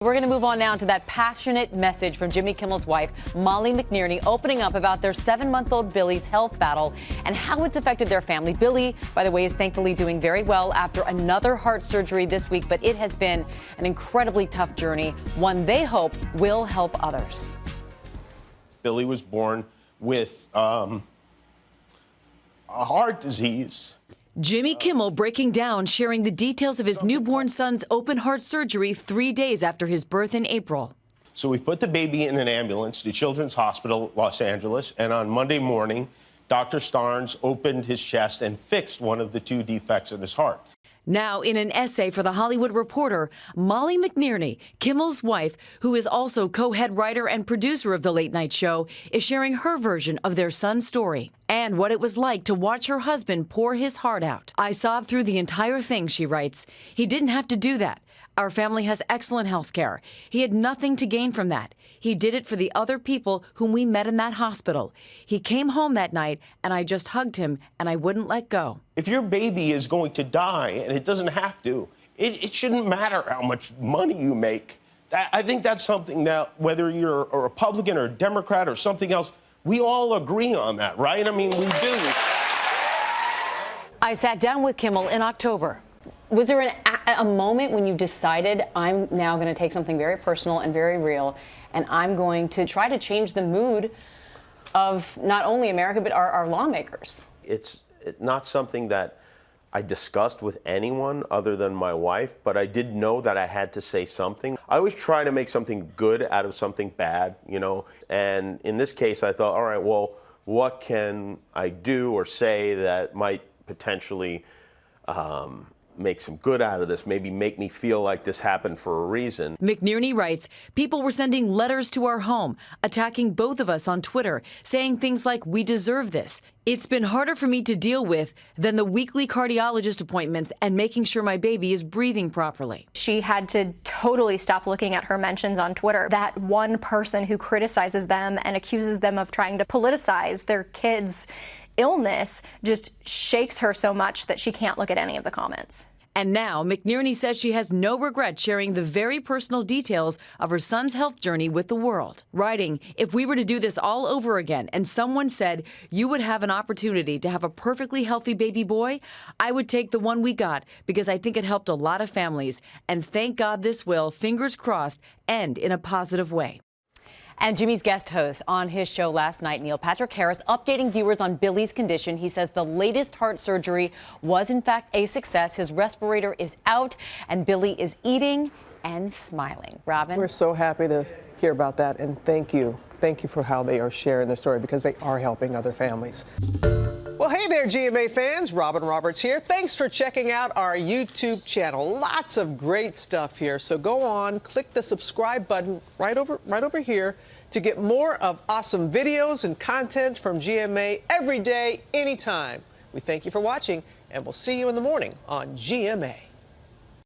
We're going to move on now to that passionate message from Jimmy Kimmel's wife, Molly McNearney, opening up about their 7-month-old Billy's health battle and how it's affected their family. Billy, by the way, is thankfully doing very well after another heart surgery this week, but it has been an incredibly tough journey, one they hope will help others. Billy was born with a heart disease. Jimmy Kimmel breaking down, sharing the details of his newborn son's open heart surgery 3 days after his birth in April. So we put the baby in an ambulance to Children's Hospital, Los Angeles, and on Monday morning, Dr. Starnes opened his chest and fixed one of the 2 defects in his heart. Now, in an essay for The Hollywood Reporter, Molly McNearney, Kimmel's wife, who is also co-head writer and producer of The Late Night Show, is sharing her version of their son's story and what it was like to watch her husband pour his heart out. "I sobbed through the entire thing," she writes. "He didn't have to do that. Our family has excellent health care. He had nothing to gain from that. He did it for the other people whom we met in that hospital. He came home that night, and I just hugged him, and I wouldn't let go." If your baby is going to die, and it doesn't have to, it shouldn't matter how much money you make. I think that's something that, whether you're a Republican or a Democrat or something else, we all agree on that, right? I mean, we do. I sat down with Kimmel in October. Was there a moment when you decided, I'm now going to take something very personal and very real, and I'm going to try to change the mood of not only America, but our lawmakers? It's not something that I discussed with anyone other than my wife, but I did know that I had to say something. I always try to make something good out of something bad, you know, and in this case, I thought, all right, well, what can I do or say that might potentially make some good out of this, maybe make me feel like this happened for a reason. McNearney writes, "People were sending letters to our home, attacking both of us on Twitter, saying things like, 'We deserve this.' It's been harder for me to deal with than the weekly cardiologist appointments and making sure my baby is breathing properly." She had to totally stop looking at her mentions on Twitter. That one person who criticizes them and accuses them of trying to politicize their kids' illness just shakes her so much that she can't look at any of the comments. And now, McNearney says she has no regret sharing the very personal details of her son's health journey with the world. Writing, "If we were to do this all over again and someone said you would have an opportunity to have a perfectly healthy baby boy, I would take the one we got because I think it helped a lot of families. And thank God this will, fingers crossed, end in a positive way." And Jimmy's guest host on his show last night, Neil Patrick Harris, updating viewers on Billy's condition. He says the latest heart surgery was, in fact, a success. His respirator is out, and Billy is eating and smiling. Robin? We're so happy to hear about that, and thank you. Thank you for how they are sharing their story, because they are helping other families. Well, hey there, GMA fans. Robin Roberts here. Thanks for checking out our YouTube channel. Lots of great stuff here. So go on, click the subscribe button right over here to get more of awesome videos and content from GMA every day, anytime. We thank you for watching, and we'll see you in the morning on GMA.